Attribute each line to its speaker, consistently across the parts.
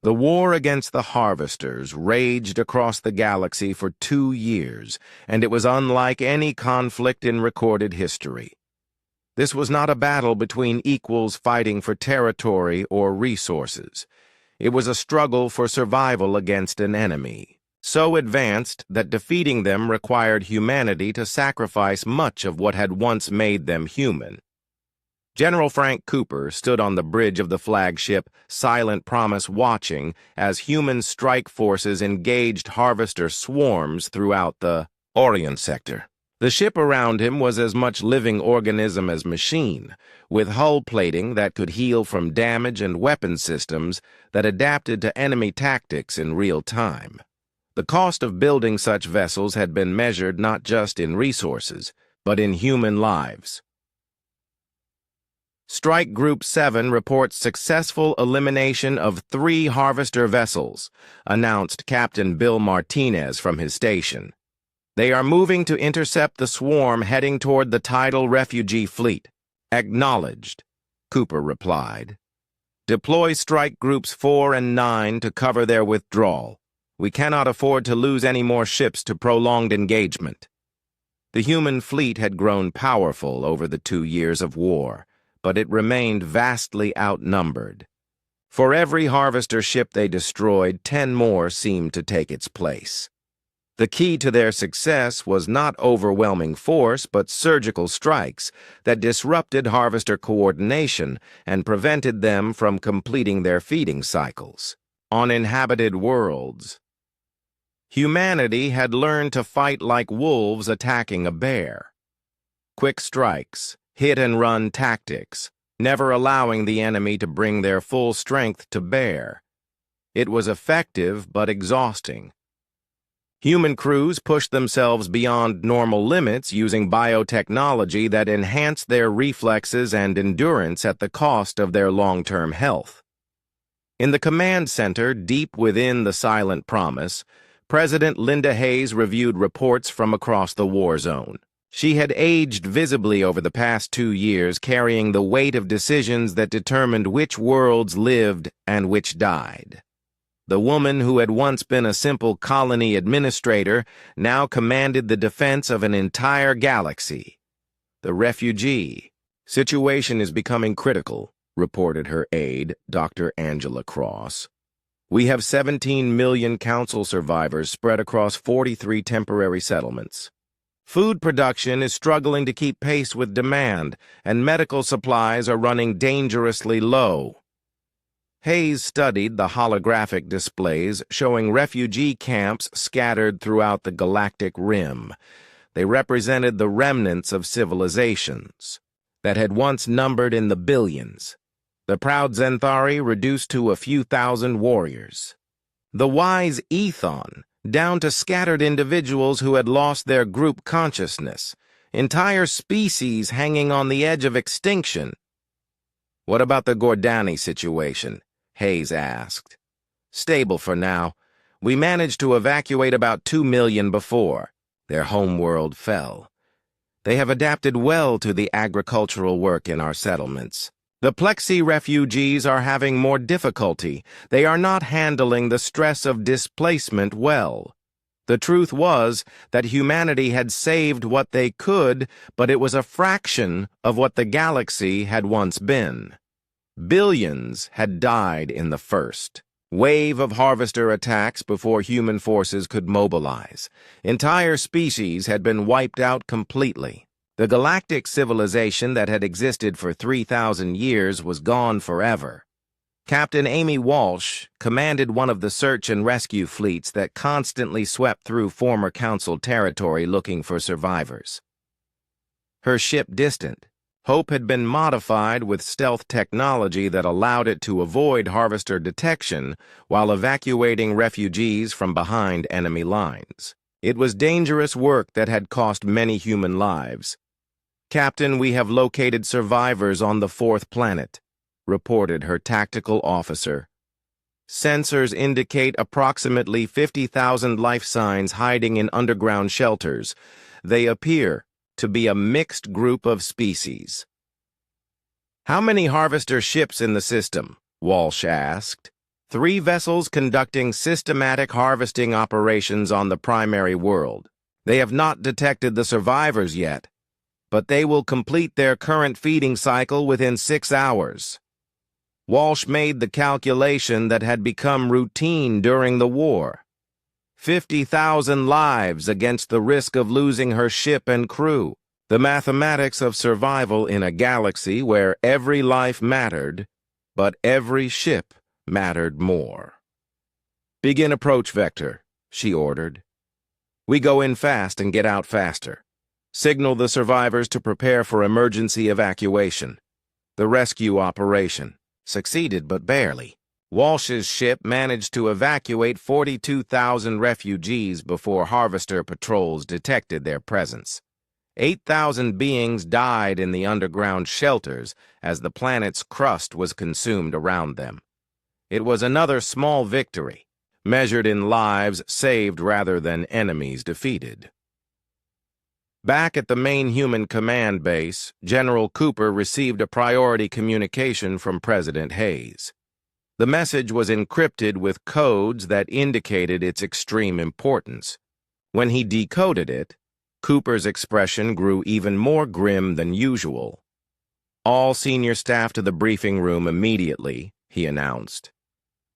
Speaker 1: The war against the Harvesters raged across the galaxy for 2 years, and it was unlike any conflict in recorded history. This was not a battle between equals fighting for territory or resources. It was a struggle for survival against an enemy, so advanced that defeating them required humanity to sacrifice much of what had once made them human. General Frank Cooper stood on the bridge of the flagship Silent Promise watching as human strike forces engaged Harvester swarms throughout the Orient sector. The ship around him was as much living organism as machine, with hull plating that could heal from damage and weapon systems that adapted to enemy tactics in real time. The cost of building such vessels had been measured not just in resources, but in human lives. Strike Group 7 reports successful elimination of 3 Harvester vessels, announced Captain Bill Martinez from his station. They are moving to intercept the swarm heading toward the tidal refugee fleet. Acknowledged, Cooper replied. Deploy Strike Groups 4 and 9 to cover their withdrawal. We cannot afford to lose any more ships to prolonged engagement. The human fleet had grown powerful over the 2 years of war, but it remained vastly outnumbered. For every Harvester ship they destroyed, 10 more seemed to take its place. The key to their success was not overwhelming force, but surgical strikes that disrupted Harvester coordination and prevented them from completing their feeding cycles. On inhabited worlds, humanity had learned to fight like wolves attacking a bear. Quick strikes, hit-and-run tactics, never allowing the enemy to bring their full strength to bear. It was effective but exhausting. Human crews pushed themselves beyond normal limits using biotechnology that enhanced their reflexes and endurance at the cost of their long-term health. In the command center, deep within the Silent Promise, President Linda Hayes reviewed reports from across the war zone. She had aged visibly over the past 2 years, carrying the weight of decisions that determined which worlds lived and which died. The woman who had once been a simple colony administrator now commanded the defense of an entire galaxy. The refugee situation is becoming critical, reported her aide, Dr. Angela Cross. We have 17 million council survivors spread across 43 temporary settlements. Food production is struggling to keep pace with demand, and medical supplies are running dangerously low. Hayes studied the holographic displays showing refugee camps scattered throughout the galactic rim. They represented the remnants of civilizations that had once numbered in the billions. The proud Zenthari reduced to a few thousand warriors. The wise Ethon, down to scattered individuals who had lost their group consciousness, entire species hanging on the edge of extinction. What about the Gordani situation? Hayes asked. Stable for now. We managed to evacuate about 2 million before their homeworld fell. They have adapted well to the agricultural work in our settlements. The Plexi refugees are having more difficulty. They are not handling the stress of displacement well. The truth was that humanity had saved what they could, but it was a fraction of what the galaxy had once been. Billions had died in the first wave of Harvester attacks before human forces could mobilize. Entire species had been wiped out completely. The galactic civilization that had existed for 3,000 years was gone forever. Captain Amy Walsh commanded one of the search and rescue fleets that constantly swept through former Council territory looking for survivors. Her ship distant, Hope had been modified with stealth technology that allowed it to avoid Harvester detection while evacuating refugees from behind enemy lines. It was dangerous work that had cost many human lives. Captain, we have located survivors on the 4th planet, reported her tactical officer. Sensors indicate approximately 50,000 life signs hiding in underground shelters. They appear to be a mixed group of species. How many Harvester ships in the system? Walsh asked. 3 vessels conducting systematic harvesting operations on the primary world. They have not detected the survivors yet, but they will complete their current feeding cycle within 6 hours. Walsh made the calculation that had become routine during the war. 50,000 lives against the risk of losing her ship and crew. The mathematics of survival in a galaxy where every life mattered, but every ship mattered more. "Begin approach vector," she ordered. "We go in fast and get out faster. Signal the survivors to prepare for emergency evacuation." The rescue operation succeeded, but barely. Walsh's ship managed to evacuate 42,000 refugees before harvester patrols detected their presence. 8,000 beings died in the underground shelters as the planet's crust was consumed around them. It was another small victory, measured in lives saved rather than enemies defeated. Back at the main human command base, General Cooper received a priority communication from President Hayes. The message was encrypted with codes that indicated its extreme importance. When he decoded it, Cooper's expression grew even more grim than usual. "All senior staff to the briefing room immediately," he announced.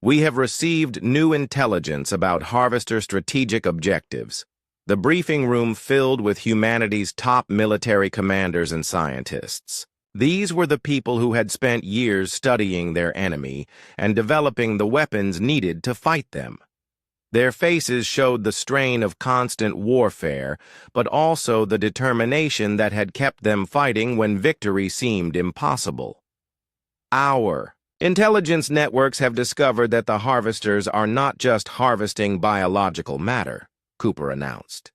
Speaker 1: "We have received new intelligence about Harvester strategic objectives." The briefing room filled with humanity's top military commanders and scientists. These were the people who had spent years studying their enemy and developing the weapons needed to fight them. Their faces showed the strain of constant warfare, but also the determination that had kept them fighting when victory seemed impossible. Our intelligence networks have discovered that the harvesters are not just harvesting biological matter, Cooper announced.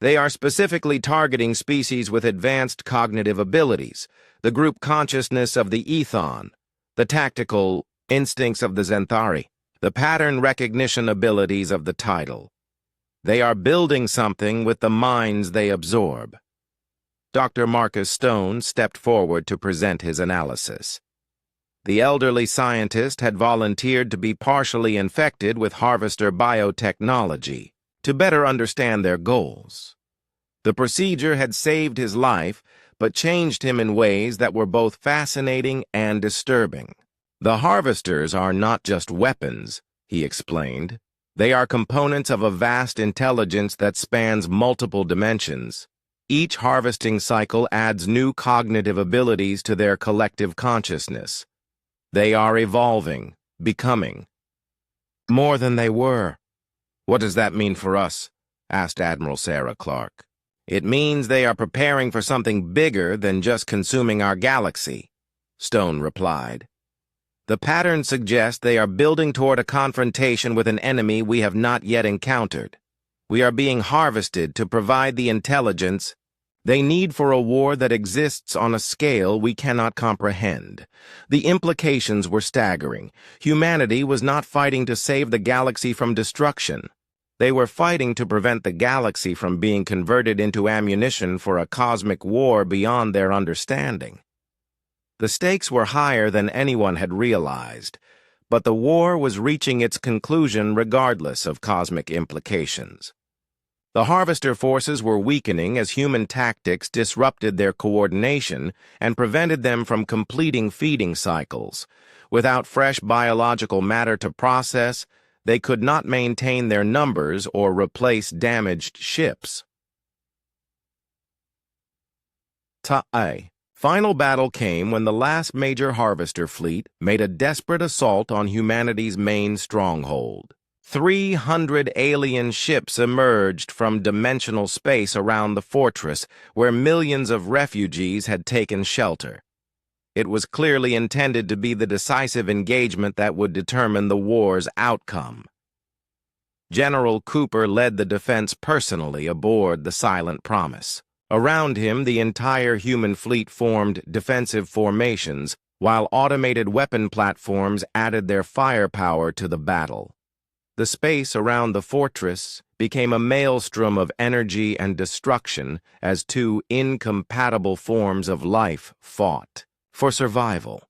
Speaker 1: They are specifically targeting species with advanced cognitive abilities, the group consciousness of the Ethon, the tactical instincts of the Xanthari, the pattern recognition abilities of the Tidal. They are building something with the minds they absorb. Dr. Marcus Stone stepped forward to present his analysis. The elderly scientist had volunteered to be partially infected with harvester biotechnology to better understand their goals. The procedure had saved his life, but changed him in ways that were both fascinating and disturbing. "The harvesters are not just weapons," he explained. "They are components of a vast intelligence that spans multiple dimensions. Each harvesting cycle adds new cognitive abilities to their collective consciousness. They are evolving, becoming more than they were." "What does that mean for us?" asked Admiral Sarah Clark. "It means they are preparing for something bigger than just consuming our galaxy," Stone replied. "The pattern suggests they are building toward a confrontation with an enemy we have not yet encountered. We are being harvested to provide the intelligence they need for a war that exists on a scale we cannot comprehend." The implications were staggering. Humanity was not fighting to save the galaxy from destruction. They were fighting to prevent the galaxy from being converted into ammunition for a cosmic war beyond their understanding. The stakes were higher than anyone had realized, but the war was reaching its conclusion regardless of cosmic implications. The harvester forces were weakening as human tactics disrupted their coordination and prevented them from completing feeding cycles. Without fresh biological matter to process, they could not maintain their numbers or replace damaged ships. Final battle came when the last major harvester fleet made a desperate assault on humanity's main stronghold. 300 alien ships emerged from dimensional space around the fortress, where millions of refugees had taken shelter. It was clearly intended to be the decisive engagement that would determine the war's outcome. General Cooper led the defense personally aboard the Silent Promise. Around him, the entire human fleet formed defensive formations, while automated weapon platforms added their firepower to the battle. The space around the fortress became a maelstrom of energy and destruction as two incompatible forms of life fought for survival.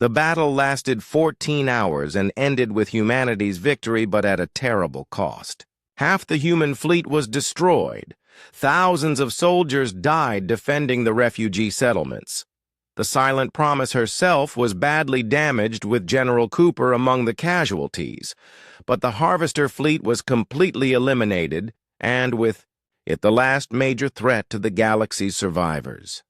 Speaker 1: The battle lasted 14 hours and ended with humanity's victory, but at a terrible cost. Half the human fleet was destroyed. Thousands of soldiers died defending the refugee settlements. The Silent Promise herself was badly damaged, with General Cooper among the casualties. But the Harvester fleet was completely eliminated, and with it the last major threat to the galaxy's survivors.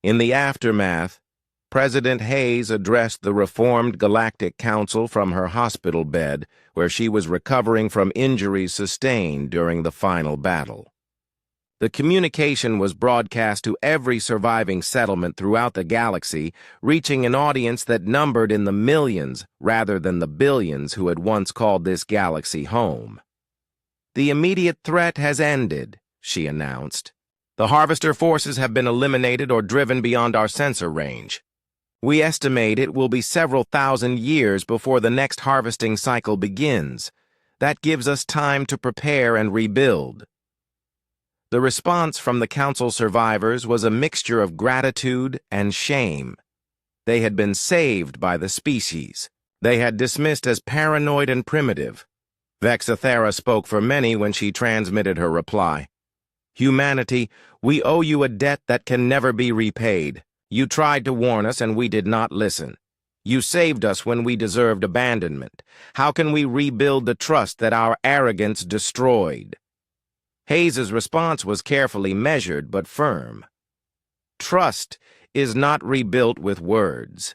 Speaker 1: In the aftermath, President Hayes addressed the reformed Galactic Council from her hospital bed, where she was recovering from injuries sustained during the final battle. The communication was broadcast to every surviving settlement throughout the galaxy, reaching an audience that numbered in the millions rather than the billions who had once called this galaxy home. "The immediate threat has ended," she announced. "The Harvester forces have been eliminated or driven beyond our sensor range. We estimate it will be several thousand years before the next harvesting cycle begins. That gives us time to prepare and rebuild." The response from the Council survivors was a mixture of gratitude and shame. They had been saved by the species. They had dismissed as paranoid and primitive. Vexathera spoke for many when she transmitted her reply. "Humanity, we owe you a debt that can never be repaid. You tried to warn us and we did not listen. You saved us when we deserved abandonment. How can we rebuild the trust that our arrogance destroyed?" Hayes's response was carefully measured but firm. "Trust is not rebuilt with words.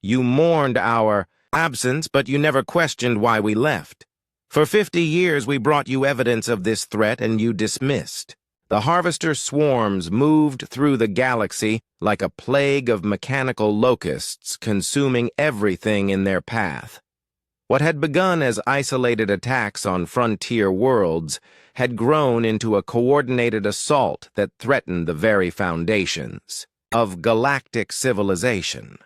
Speaker 1: You mourned our absence, but you never questioned why we left. For 50 years we brought you evidence of this threat and you dismissed." The Harvester swarms moved through the galaxy like a plague of mechanical locusts, consuming everything in their path. What had begun as isolated attacks on frontier worlds had grown into a coordinated assault that threatened the very foundations of galactic civilization.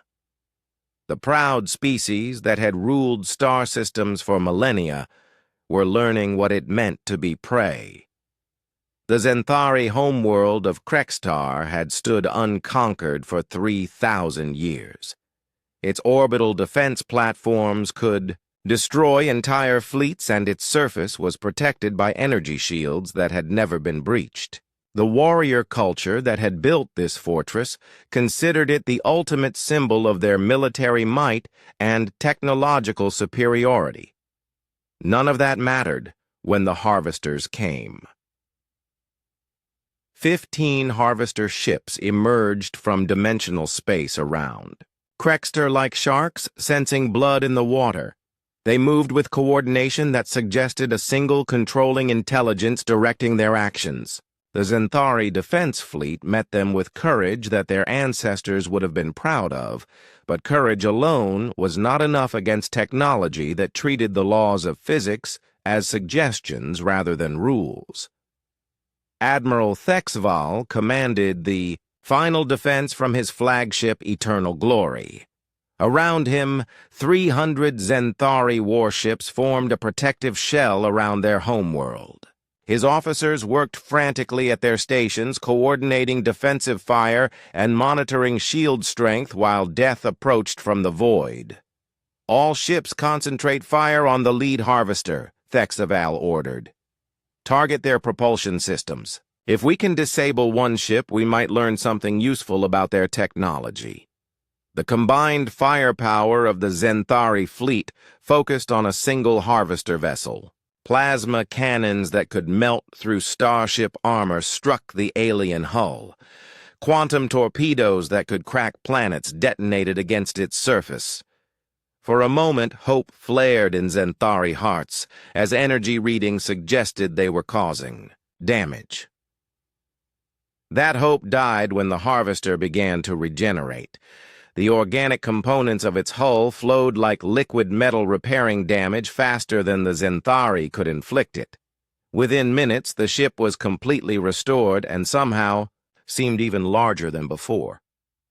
Speaker 1: The proud species that had ruled star systems for millennia were learning what it meant to be prey. The Zenthari homeworld of Krextar had stood unconquered for 3,000 years. Its orbital defense platforms could destroy entire fleets, and its surface was protected by energy shields that had never been breached. The warrior culture that had built this fortress considered it the ultimate symbol of their military might and technological superiority. None of that mattered when the Harvesters came. 15 Harvester ships emerged from dimensional space around. Krextar-like sharks, sensing blood in the water. They moved with coordination that suggested a single controlling intelligence directing their actions. The Zenthari defense fleet met them with courage that their ancestors would have been proud of, but courage alone was not enough against technology that treated the laws of physics as suggestions rather than rules. Admiral Thexval commanded the final defense from his flagship Eternal Glory. Around him, 300 Zenthari warships formed a protective shell around their homeworld. His officers worked frantically at their stations, coordinating defensive fire and monitoring shield strength while death approached from the void. "All ships concentrate fire on the lead Harvester," Thexval ordered. "Target their propulsion systems. If we can disable one ship, we might learn something useful about their technology." The combined firepower of the Zenthari fleet focused on a single Harvester vessel. Plasma cannons that could melt through starship armor struck the alien hull. Quantum torpedoes that could crack planets detonated against its surface. For a moment, hope flared in Zenthari hearts, as energy readings suggested they were causing damage. That hope died when the Harvester began to regenerate. The organic components of its hull flowed like liquid metal, repairing damage faster than the Zenthari could inflict it. Within minutes, the ship was completely restored and somehow seemed even larger than before.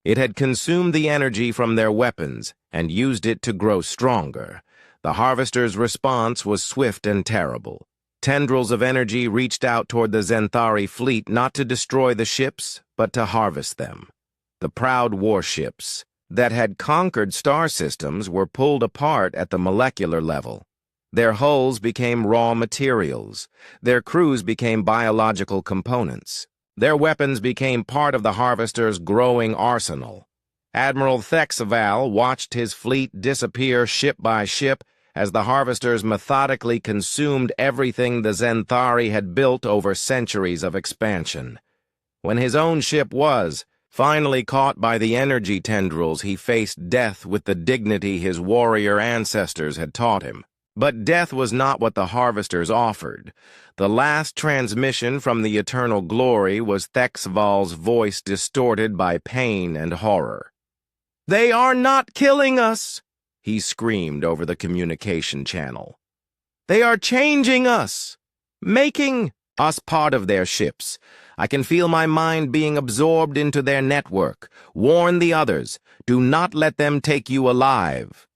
Speaker 1: It had consumed the energy from their weapons and used it to grow stronger. The Harvester's response was swift and terrible. Tendrils of energy reached out toward the Zenthari fleet, not to destroy the ships, but to harvest them. The proud warships, that had conquered star systems were pulled apart at the molecular level. Their hulls became raw materials. Their crews became biological components. Their weapons became part of the Harvester's growing arsenal. Admiral Thexval watched his fleet disappear ship by ship as the Harvesters methodically consumed everything the Zenthari had built over centuries of expansion. When his own ship was finally caught by the energy tendrils, he faced death with the dignity his warrior ancestors had taught him. But death was not what the Harvesters offered. The last transmission from the eternal glory was Thexval's voice distorted by pain and horror. "They are not killing us!" he screamed over the communication channel. "They are changing us, making us part of their ships. I can feel my mind being absorbed into their network. Warn the others. Do not let them take you alive."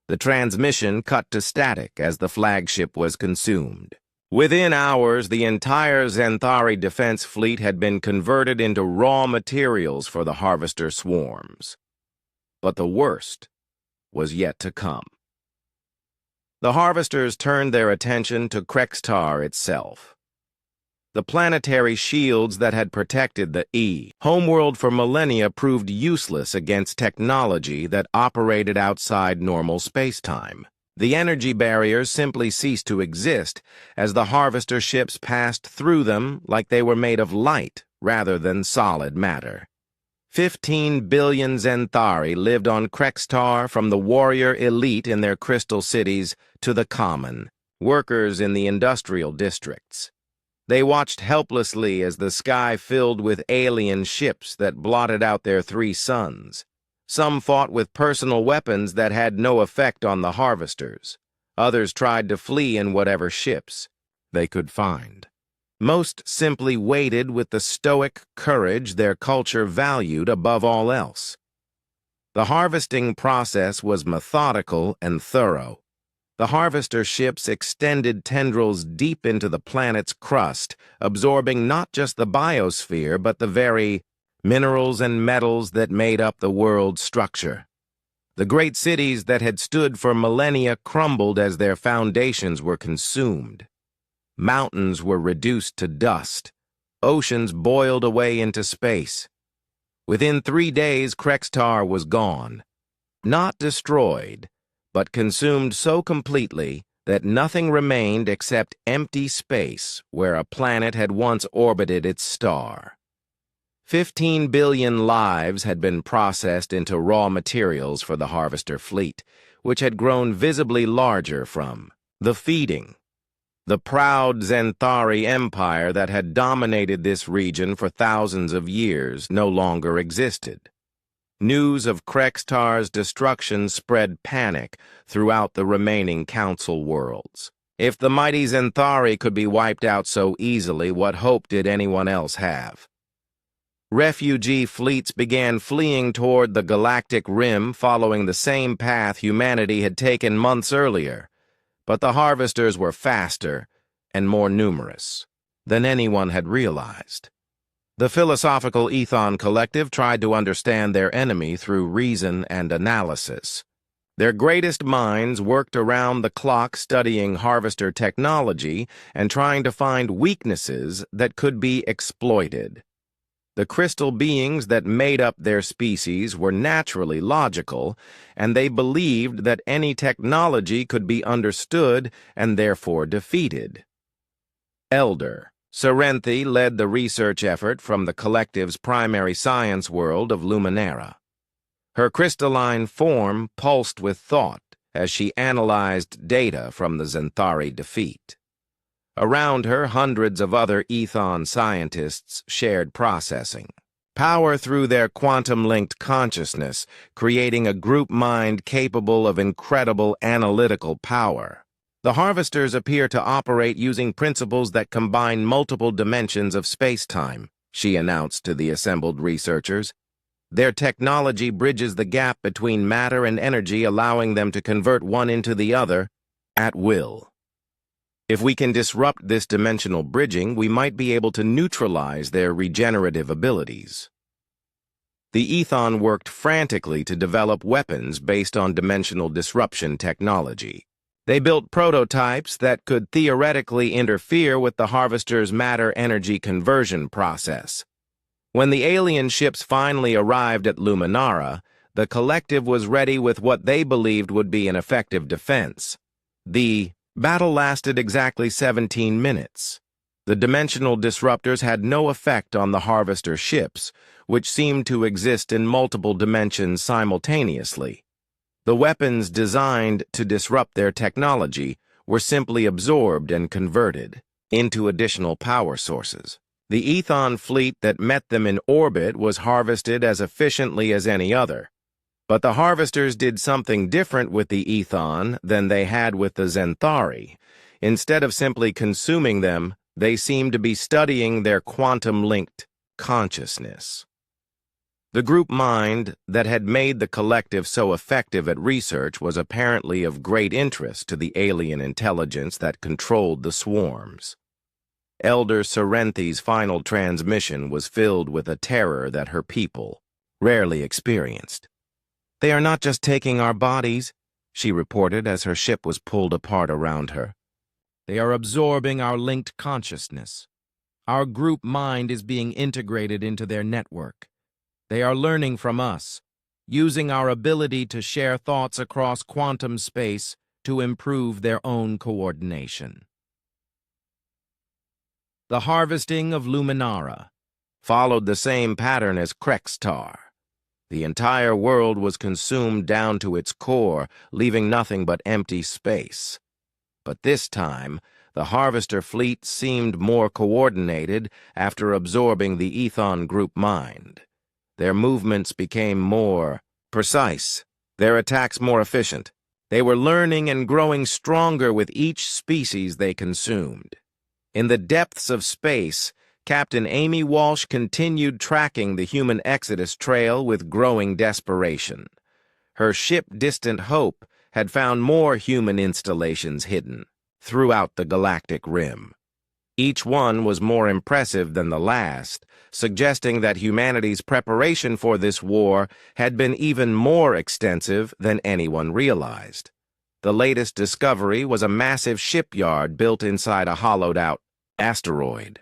Speaker 1: The transmission cut to static as the flagship was consumed. Within hours, the entire Zenthari defense fleet had been converted into raw materials for the Harvester swarms. But the worst was yet to come. The Harvesters turned their attention to Krextar itself. The planetary shields that had protected the homeworld for millennia proved useless against technology that operated outside normal spacetime. The energy barriers simply ceased to exist as the Harvester ships passed through them like they were made of light rather than solid matter. 15 billion Zenthari lived on Krextar, from the warrior elite in their crystal cities to the common workers in the industrial districts. They watched helplessly as the sky filled with alien ships that blotted out their 3 suns. Some fought with personal weapons that had no effect on the Harvesters. Others tried to flee in whatever ships they could find. Most simply waited with the stoic courage their culture valued above all else. The harvesting process was methodical and thorough. The Harvester ships extended tendrils deep into the planet's crust, absorbing not just the biosphere but the very minerals and metals that made up the world's structure. The great cities that had stood for millennia crumbled as their foundations were consumed. Mountains were reduced to dust. Oceans boiled away into space. Within 3 days, Krextar was gone. Not destroyed, but consumed so completely that nothing remained except empty space where a planet had once orbited its star. 15 billion lives had been processed into raw materials for the Harvester fleet, which had grown visibly larger from the feeding. The proud Zenthari empire that had dominated this region for thousands of years no longer existed. News of Krextar's destruction spread panic throughout the remaining Council worlds. If the mighty Zenthari could be wiped out so easily, what hope did anyone else have? Refugee fleets began fleeing toward the Galactic Rim, following the same path humanity had taken months earlier. But the Harvesters were faster and more numerous than anyone had realized. The philosophical Ethon Collective tried to understand their enemy through reason and analysis. Their greatest minds worked around the clock studying Harvester technology and trying to find weaknesses that could be exploited. The crystal beings that made up their species were naturally logical, and they believed that any technology could be understood and therefore defeated. Elder Serenthi led the research effort from the collective's primary science world of Luminera. Her crystalline form pulsed with thought as she analyzed data from the Zenthari defeat. Around her, hundreds of other Ethon scientists shared processing power through their quantum-linked consciousness, creating a group mind capable of incredible analytical power. The Harvesters appear to operate using principles that combine multiple dimensions of space-time, she announced to the assembled researchers. Their technology bridges the gap between matter and energy, allowing them to convert one into the other at will. If we can disrupt this dimensional bridging, we might be able to neutralize their regenerative abilities. The Ethon worked frantically to develop weapons based on dimensional disruption technology. They built prototypes that could theoretically interfere with the Harvester's matter-energy conversion process. When the alien ships finally arrived at Luminara, the collective was ready with what they believed would be an effective defense. The battle lasted exactly 17 minutes. The dimensional disruptors had no effect on the Harvester ships, which seemed to exist in multiple dimensions simultaneously. The weapons designed to disrupt their technology were simply absorbed and converted into additional power sources. The Ethon fleet that met them in orbit was harvested as efficiently as any other. But the Harvesters did something different with the Ethon than they had with the Zenthari. Instead of simply consuming them, they seemed to be studying their quantum-linked consciousness. The group mind that had made the collective so effective at research was apparently of great interest to the alien intelligence that controlled the swarms. Elder Sorrenthi's final transmission was filled with a terror that her people rarely experienced. "They are not just taking our bodies," she reported as her ship was pulled apart around her. "They are absorbing our linked consciousness. Our group mind is being integrated into their network. They are learning from us, using our ability to share thoughts across quantum space to improve their own coordination." The harvesting of Luminara followed the same pattern as Krextar. The entire world was consumed down to its core, leaving nothing but empty space. But this time, the Harvester fleet seemed more coordinated after absorbing the Ethon group mind. Their movements became more precise, their attacks more efficient. They were learning and growing stronger with each species they consumed. In the depths of space, Captain Amy Walsh continued tracking the human exodus trail with growing desperation. Her ship Distant Hope had found more human installations hidden throughout the galactic rim. Each one was more impressive than the last, suggesting that humanity's preparation for this war had been even more extensive than anyone realized. The latest discovery was a massive shipyard built inside a hollowed-out asteroid.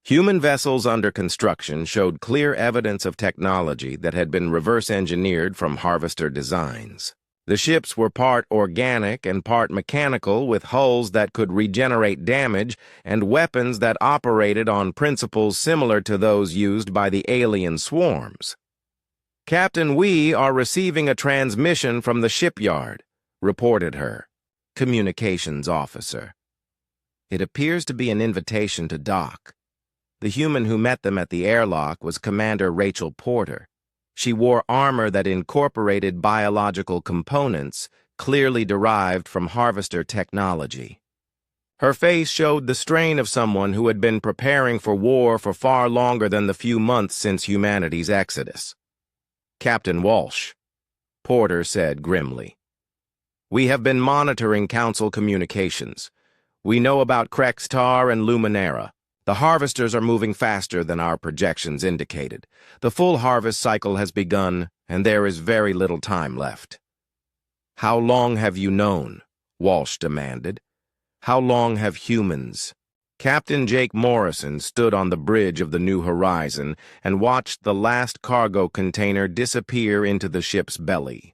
Speaker 1: Human vessels under construction showed clear evidence of technology that had been reverse-engineered from Harvester designs. The ships were part organic and part mechanical, with hulls that could regenerate damage and weapons that operated on principles similar to those used by the alien swarms. "Captain, we are receiving a transmission from the shipyard," reported her communications officer. It appears to be an invitation to dock. The human who met them at the airlock was Commander Rachel Porter. She wore armor that incorporated biological components clearly derived from Harvester technology. Her face showed the strain of someone who had been preparing for war for far longer than the few months since humanity's exodus. "Captain Walsh," Porter said grimly, "we have been monitoring Council communications. We know about Krextar and Luminara. The harvesters are moving faster than our projections indicated. The full harvest cycle has begun, and there is very little time left." "How long have you known?" Walsh demanded. "How long have humans?" Captain Jake Morrison stood on the bridge of the New Horizon and watched the last cargo container disappear into the ship's belly.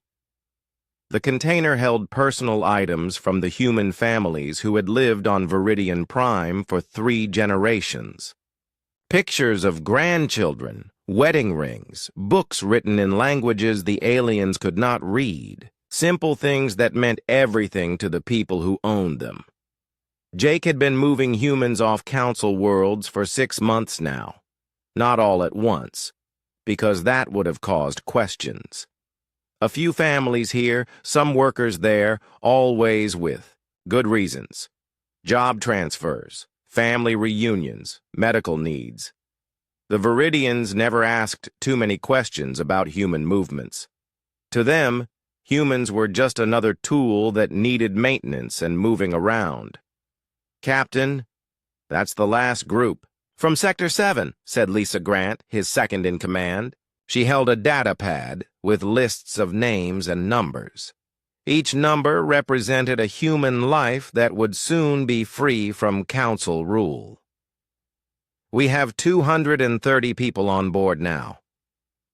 Speaker 1: The container held personal items from the human families who had lived on Viridian Prime for 3 generations. Pictures of grandchildren, wedding rings, books written in languages the aliens could not read, simple things that meant everything to the people who owned them. Jake had been moving humans off Council worlds for 6 months now. Not all at once, because that would have caused questions. A few families here, some workers there, always with good reasons. Job transfers, family reunions, medical needs. The Viridians never asked too many questions about human movements. To them, humans were just another tool that needed maintenance and moving around. "Captain, that's the last group." "From Sector 7, said Lisa Grant, his second in command. She held a data pad with lists of names and numbers. Each number represented a human life that would soon be free from council rule. We have 230 people on board now.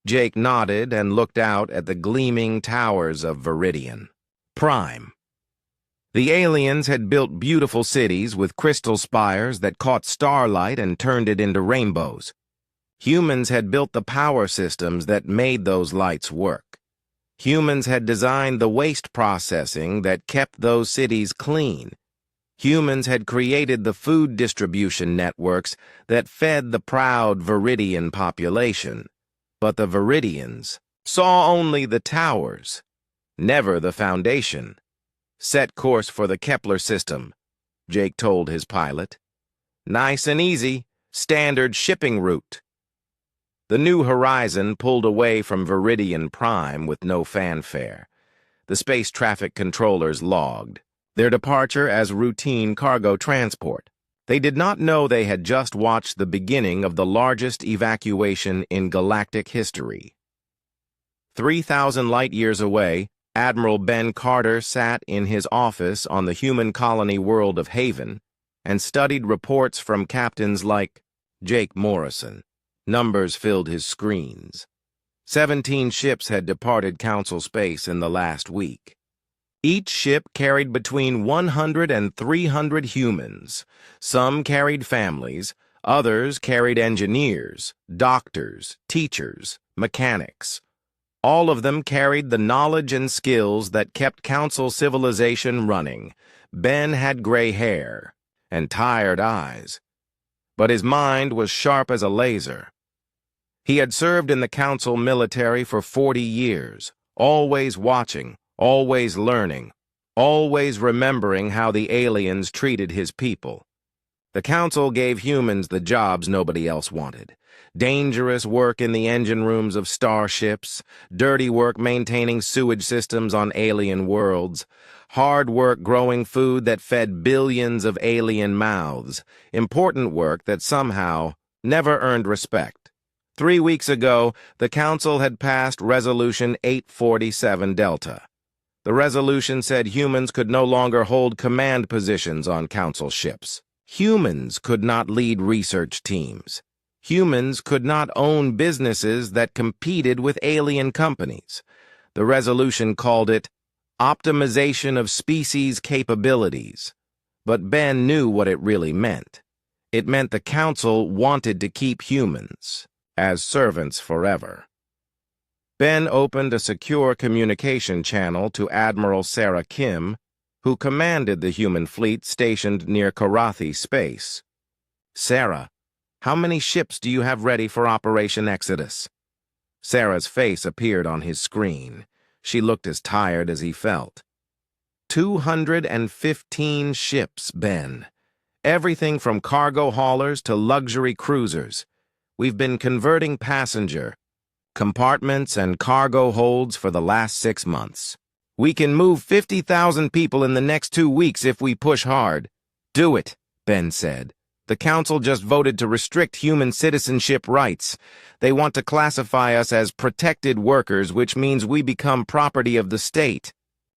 Speaker 1: Jake nodded and looked out at the gleaming towers of Viridian Prime. The aliens had built beautiful cities with crystal spires that caught starlight and turned it into rainbows. Humans had built the power systems that made those lights work. Humans had designed the waste processing that kept those cities clean. Humans had created the food distribution networks that fed the proud Viridian population. But the Viridians saw only the towers, never the foundation. "Set course for the Kepler system," Jake told his pilot. "Nice and easy, standard shipping route." The New Horizon pulled away from Viridian Prime with no fanfare. The space traffic controllers logged their departure as routine cargo transport. They did not know they had just watched the beginning of the largest evacuation in galactic history. 3,000 light-years away, Admiral Ben Carter sat in his office on the human colony world of Haven and studied reports from captains like Jake Morrison. Numbers filled his screens. 17 ships had departed Council space in the last week. Each ship carried between 100 and 300 humans. Some carried families, others carried engineers, doctors, teachers, mechanics. All of them carried the knowledge and skills that kept Council civilization running. Ben had gray hair and tired eyes, but his mind was sharp as a laser. He had served in the Council military for 40 years, always watching, always learning, always remembering how the aliens treated his people. The Council gave humans the jobs nobody else wanted. Dangerous work in the engine rooms of starships, dirty work maintaining sewage systems on alien worlds, hard work growing food that fed billions of alien mouths, important work that somehow never earned respect. 3 weeks ago, the Council had passed Resolution 847 Delta. The resolution said humans could no longer hold command positions on Council ships. Humans could not lead research teams. Humans could not own businesses that competed with alien companies. The resolution called it optimization of species capabilities. But Ben knew what it really meant. It meant the Council wanted to keep humans as servants forever. Ben opened a secure communication channel to Admiral Sarah Kim, who commanded the human fleet stationed near Karathi space. "Sarah, how many ships do you have ready for Operation Exodus?" Sarah's face appeared on his screen. She looked as tired as he felt. 215 ships, Ben. Everything from cargo haulers to luxury cruisers. We've been converting passenger compartments and cargo holds for the last 6 months. We can move 50,000 people in the next 2 weeks if we push hard. "Do it," Ben said. "The Council just voted to restrict human citizenship rights. They want to classify us as protected workers, which means we become property of the state."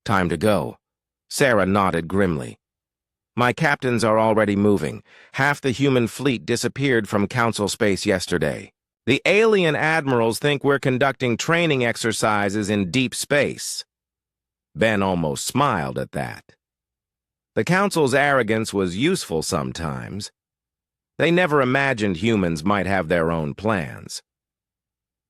Speaker 1: "Time to go." Sarah nodded grimly. "My captains are already moving. Half the human fleet disappeared from Council space yesterday. The alien admirals think we're conducting training exercises in deep space." Ben almost smiled at that. The Council's arrogance was useful sometimes. They never imagined humans might have their own plans.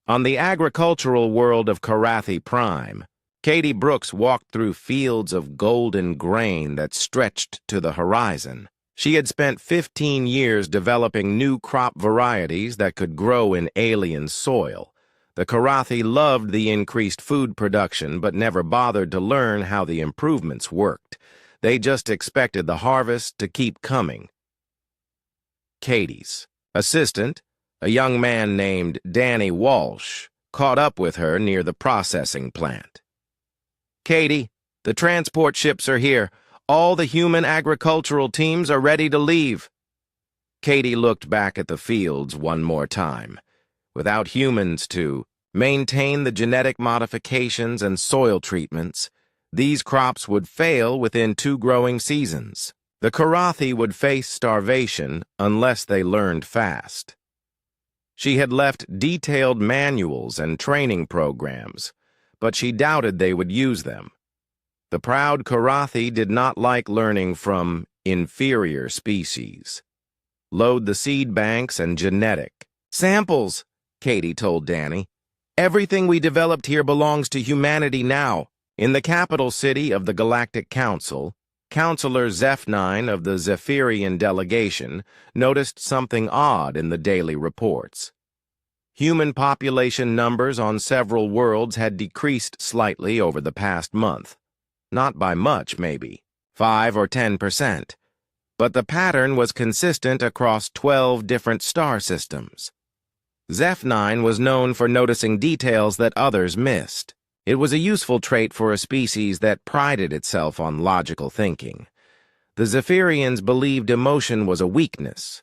Speaker 1: On the agricultural world of Karathi Prime, Katie Brooks walked through fields of golden grain that stretched to the horizon. She had spent 15 years developing new crop varieties that could grow in alien soil. The Karathi loved the increased food production but never bothered to learn how the improvements worked. They just expected the harvest to keep coming. Katie's assistant, a young man named Danny Walsh, caught up with her near the processing plant. "Katie, the transport ships are here. All the human agricultural teams are ready to leave." Katie looked back at the fields one more time. Without humans to maintain the genetic modifications and soil treatments, these crops would fail within 2 growing seasons. The Karathi would face starvation unless they learned fast. She had left detailed manuals and training programs, but she doubted they would use them. The proud Karathi did not like learning from inferior species. Load the seed banks and genetic samples, Katie told Danny. Everything we developed here belongs to humanity now. In the capital city of the Galactic Council, Counselor Zeph9 of the Zephyrian delegation noticed something odd in the daily reports. Human population numbers on several worlds had decreased slightly over the past month. Not by much, maybe, 5 or 10%. But the pattern was consistent across 12 different star systems. Zeph9 was known for noticing details that others missed. It was a useful trait for a species that prided itself on logical thinking. The Zephyrians believed emotion was a weakness,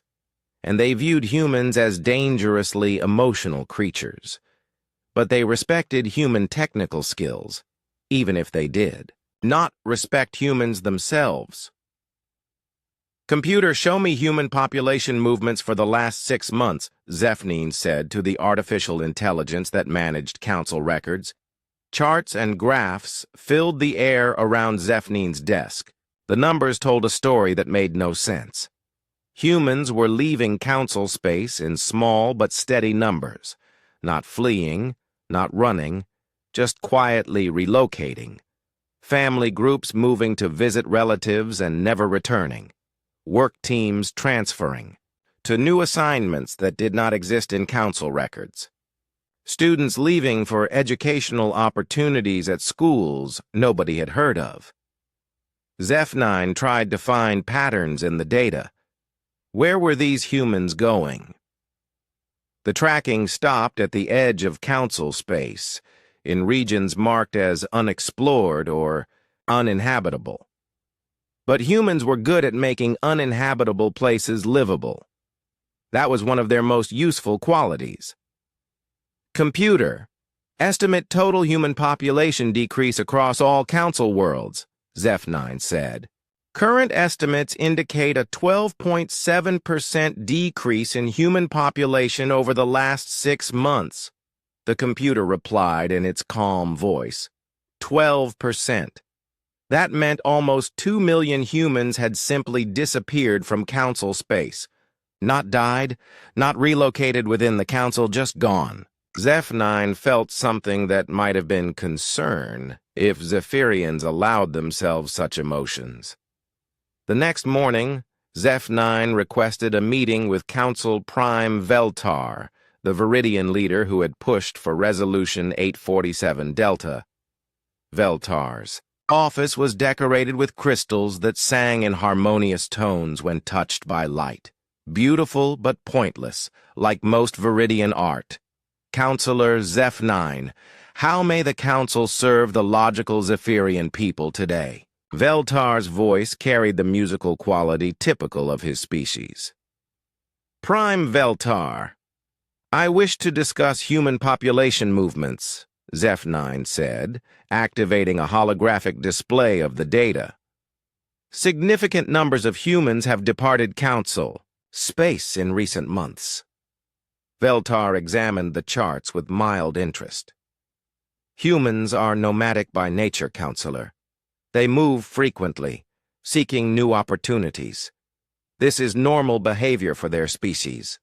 Speaker 1: and they viewed humans as dangerously emotional creatures. But they respected human technical skills, even if they did not respect humans themselves. Computer, show me human population movements for the last 6 months, Zeph9 said to the artificial intelligence that managed council records. Charts and graphs filled the air around Zeph9's desk. The numbers told a story that made no sense. Humans were leaving council space in small but steady numbers, not fleeing, not running, just quietly relocating. Family groups moving to visit relatives and never returning. Work teams transferring to new assignments that did not exist in council records. Students leaving for educational opportunities at schools nobody had heard of. Zeph9 tried to find patterns in the data. Where were these humans going? The tracking stopped at the edge of council space, in regions marked as unexplored or uninhabitable. But humans were good at making uninhabitable places livable. That was one of their most useful qualities. Computer, estimate total human population decrease across all council worlds, Zeph9 said. Current estimates indicate a 12.7% decrease in human population over the last 6 months. The computer replied in its calm voice. 12%. That meant almost 2 million humans had simply disappeared from council space. Not died, not relocated within the council, just gone. Zeph9 felt something that might have been concern if Zephyrians allowed themselves such emotions. The next morning, Zeph9 requested a meeting with Council Prime Veltar, the Viridian leader who had pushed for Resolution 847 Delta. Veltar's office was decorated with crystals that sang in harmonious tones when touched by light. Beautiful but pointless, like most Viridian art. Counselor Zeph9, how may the Council serve the logical Zephyrian people today? Veltar's voice carried the musical quality typical of his species. Prime Veltar, I wish to discuss human population movements, Zeph9 said, activating a holographic display of the data. Significant numbers of humans have departed Council space in recent months. Veltar examined the charts with mild interest. Humans are nomadic by nature, Counselor. They move frequently, seeking new opportunities. This is normal behavior for their species.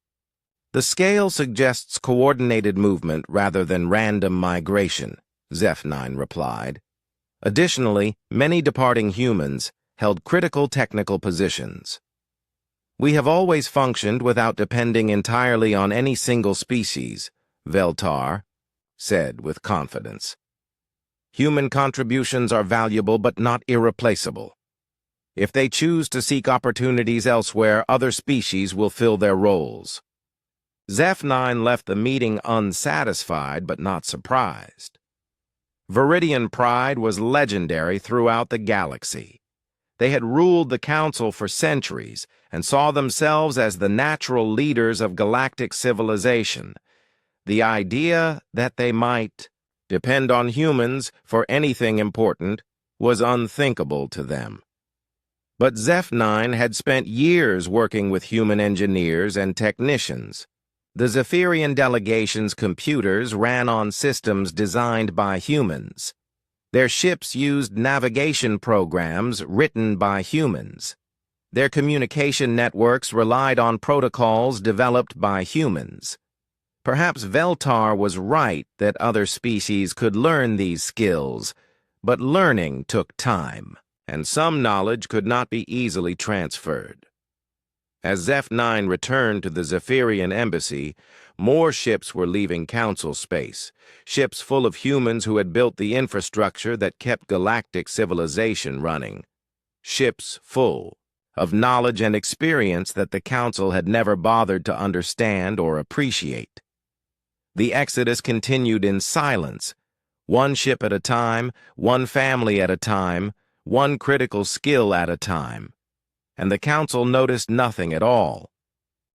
Speaker 1: The scale suggests coordinated movement rather than random migration, Zeph9 replied. Additionally, many departing humans held critical technical positions. We have always functioned without depending entirely on any single species, Veltar said with confidence. Human contributions are valuable but not irreplaceable. If they choose to seek opportunities elsewhere, other species will fill their roles. Zeph9 left the meeting unsatisfied but not surprised. Viridian pride was legendary throughout the galaxy. They had ruled the Council for centuries and saw themselves as the natural leaders of galactic civilization. The idea that they might depend on humans for anything important was unthinkable to them. But Zeph-9 had spent years working with human engineers and technicians. The Zephyrian delegation's computers ran on systems designed by humans. Their ships used navigation programs written by humans. Their communication networks relied on protocols developed by humans. Perhaps Veltar was right that other species could learn these skills, but learning took time, and some knowledge could not be easily transferred. As Zeph-9 returned to the Zephyrian embassy, more ships were leaving Council space, ships full of humans who had built the infrastructure that kept galactic civilization running. Ships full of knowledge and experience that the Council had never bothered to understand or appreciate. The exodus continued in silence, one ship at a time, one family at a time, one critical skill at a time. And the Council noticed nothing at all.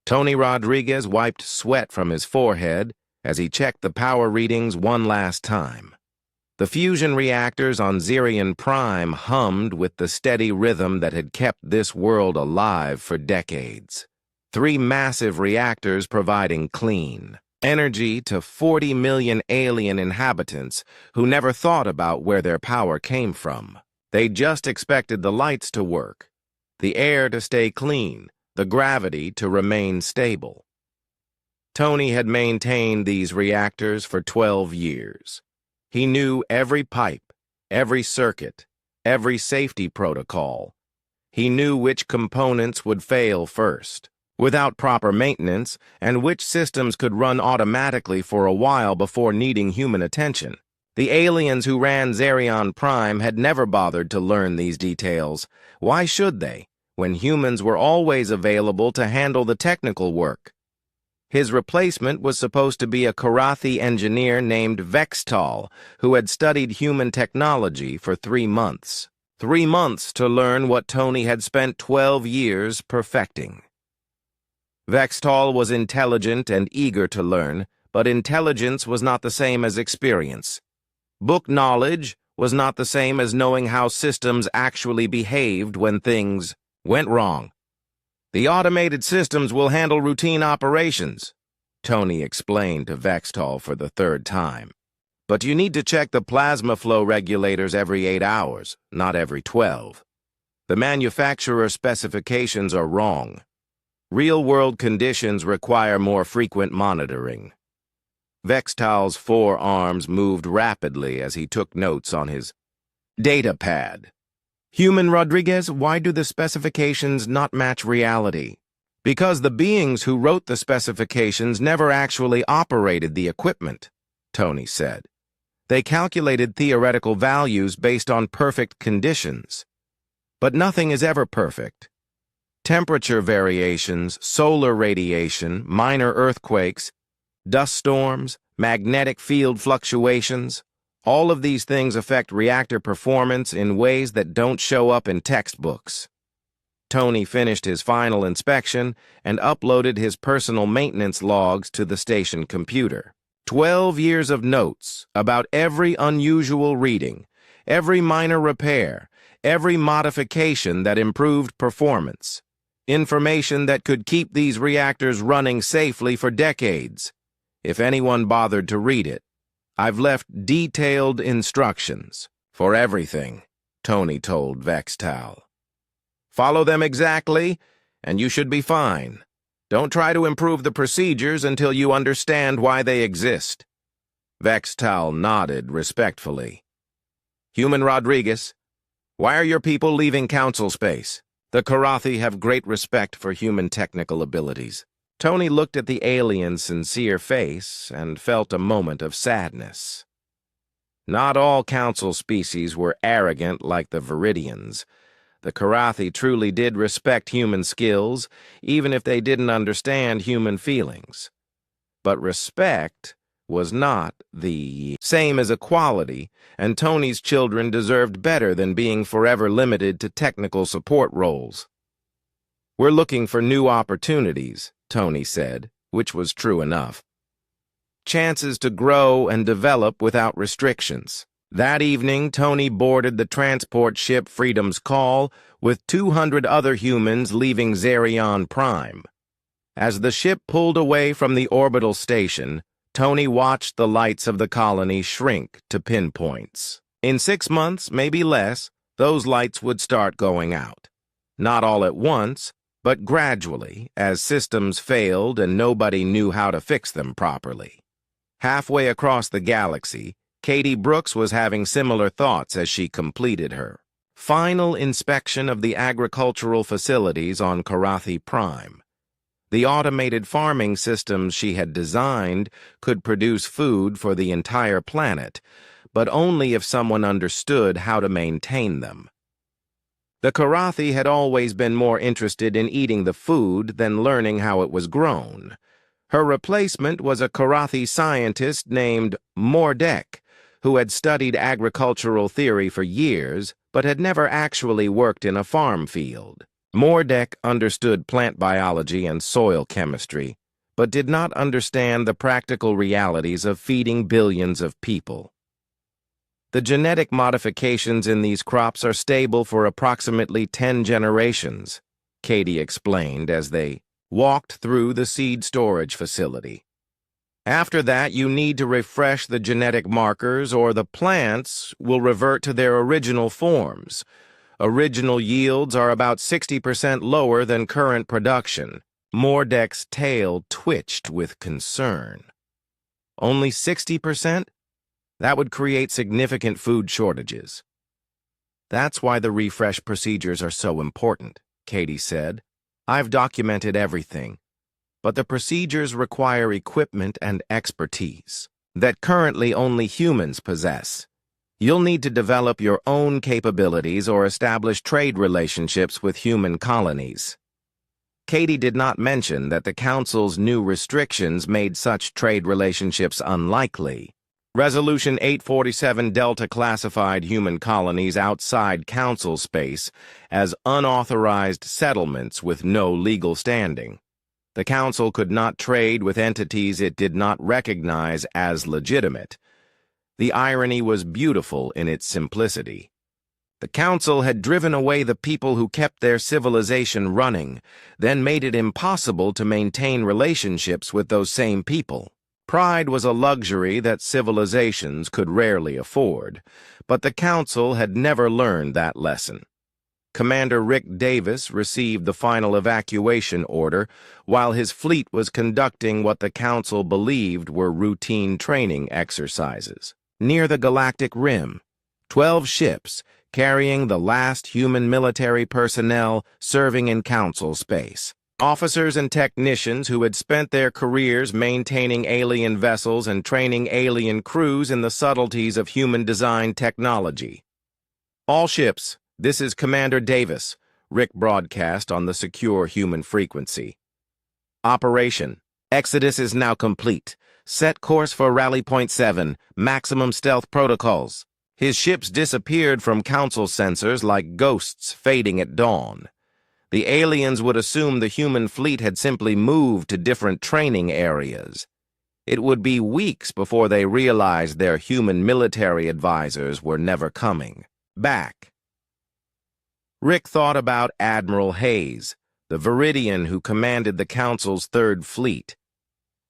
Speaker 1: Tony Rodriguez wiped sweat from his forehead as he checked the power readings one last time. The fusion reactors on Zirion Prime hummed with the steady rhythm that had kept this world alive for decades. 3 massive reactors providing clean energy to 40 million alien inhabitants who never thought about where their power came from. They just expected the lights to work, the air to stay clean, the gravity to remain stable. Tony had maintained these reactors for 12 years. He knew every pipe, every circuit, every safety protocol. He knew which components would fail first, without proper maintenance, and which systems could run automatically for a while before needing human attention. The aliens who ran Zirion Prime had never bothered to learn these details. Why should they, when humans were always available to handle the technical work? His replacement was supposed to be a Karathi engineer named Vextal, who had studied human technology for 3 months. 3 months to learn what Tony had spent 12 years perfecting. Vextal was intelligent and eager to learn, but intelligence was not the same as experience. Book knowledge was not the same as knowing how systems actually behaved when things went wrong. The automated systems will handle routine operations, Tony explained to Vextal for the 3rd time. But you need to check the plasma flow regulators every 8 hours, not every 12. The manufacturer specifications are wrong. Real-world conditions require more frequent monitoring. Vextal's 4 arms moved rapidly as he took notes on his data pad. Human Rodriguez, why do the specifications not match reality? Because the beings who wrote the specifications never actually operated the equipment, Tony said. They calculated theoretical values based on perfect conditions. But nothing is ever perfect. Temperature variations, solar radiation, minor earthquakes, dust storms, magnetic field fluctuations, all of these things affect reactor performance in ways that don't show up in textbooks. Tony finished his final inspection and uploaded his personal maintenance logs to the station computer. 12 years of notes about every unusual reading, every minor repair, every modification that improved performance. Information that could keep these reactors running safely for decades. If anyone bothered to read it, I've left detailed instructions for everything, Tony told Vextal. Follow them exactly, and you should be fine. Don't try to improve the procedures until you understand why they exist. Vextal nodded respectfully. Human Rodriguez, why are your people leaving Council space? The Karathi have great respect for human technical abilities. Tony looked at the alien's sincere face and felt a moment of sadness. Not all Council species were arrogant like the Viridians. The Karathi truly did respect human skills, even if they didn't understand human feelings. But respect was not the same as equality, and Tony's children deserved better than being forever limited to technical support roles. We're looking for new opportunities, Tony said, which was true enough. chances to grow and develop without restrictions. That evening, Tony boarded the transport ship Freedom's Call with 200 other humans leaving Xerion Prime. As the ship pulled away from the orbital station, Tony watched the lights of the colony shrink to pinpoints. In 6 months, maybe less, those lights would start going out. Not all at once, but gradually, as systems failed and nobody knew how to fix them properly. Halfway across the galaxy, Katie Brooks was having similar thoughts as she completed her final inspection of the agricultural facilities on Karathi Prime. The automated farming systems she had designed could produce food for the entire planet, but only if someone understood how to maintain them. The Karathi had always been more interested in eating the food than learning how it was grown. Her replacement was a Karathi scientist named Mordek, who had studied agricultural theory for years, but had never actually worked in a farm field. Mordek understood plant biology and soil chemistry, but did not understand the practical realities of feeding billions of people. The genetic modifications in these crops are stable for approximately 10 generations, Katie explained as they walked through the seed storage facility. After that, you need to refresh the genetic markers or the plants will revert to their original forms. Original yields are about 60% lower than current production. Mordek's tail twitched with concern. Only 60%? That would create significant food shortages. That's why the refresh procedures are so important, Katie said. I've documented everything, but the procedures require equipment and expertise that currently only humans possess. You'll need to develop your own capabilities or establish trade relationships with human colonies. Katie did not mention that the Council's new restrictions made such trade relationships unlikely. Resolution 847 Delta classified human colonies outside Council space as unauthorized settlements with no legal standing. The Council could not trade with entities it did not recognize as legitimate. The irony was beautiful in its simplicity. The Council had driven away the people who kept their civilization running, then made it impossible to maintain relationships with those same people. Pride was a luxury that civilizations could rarely afford, but the Council had never learned that lesson. Commander Rick Davis received the final evacuation order while his fleet was conducting what the Council believed were routine training exercises. Near the Galactic Rim, 12 ships carrying the last human military personnel serving in Council space. Officers and technicians who had spent their careers maintaining alien vessels and training alien crews in the subtleties of human-designed technology. All ships, this is Commander Davis, Rick broadcast on the secure human frequency. Operation. Exodus is now complete. Set course for Rally Point 7, maximum stealth protocols. His ships disappeared from Council sensors like ghosts fading at dawn. The aliens would assume the human fleet had simply moved to different training areas. It would be weeks before they realized their human military advisors were never coming back. Rick thought about Admiral Hayes, the Viridian who commanded the Council's Third Fleet.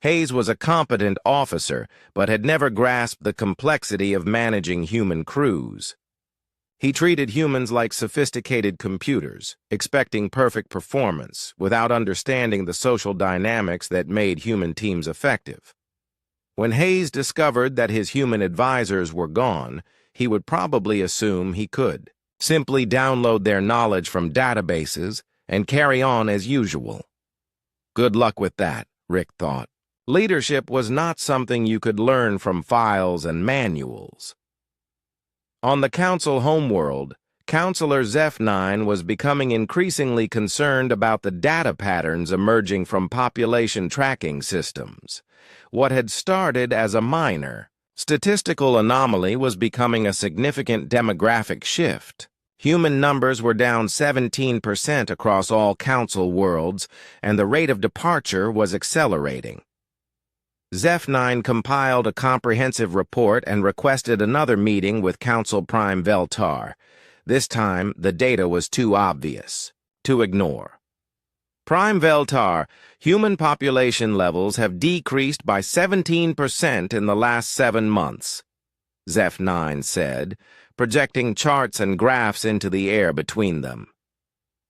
Speaker 1: Hayes was a competent officer, but had never grasped the complexity of managing human crews. He treated humans like sophisticated computers, expecting perfect performance, without understanding the social dynamics that made human teams effective. When Hayes discovered that his human advisors were gone, he would probably assume he could simply download their knowledge from databases and carry on as usual. Good luck with that, Rick thought. Leadership was not something you could learn from files and manuals. On the Council homeworld, Counselor Zeph-9 was becoming increasingly concerned about the data patterns emerging from population tracking systems. What had started as a minor statistical anomaly was becoming a significant demographic shift. Human numbers were down 17% across all Council worlds, and the rate of departure was accelerating. Zeph-9 compiled a comprehensive report and requested another meeting with Council Prime Veltar. This time, the data was too obvious to ignore. Prime Veltar, human population levels have decreased by 17% in the last 7 months, Zeph-9 said, projecting charts and graphs into the air between them.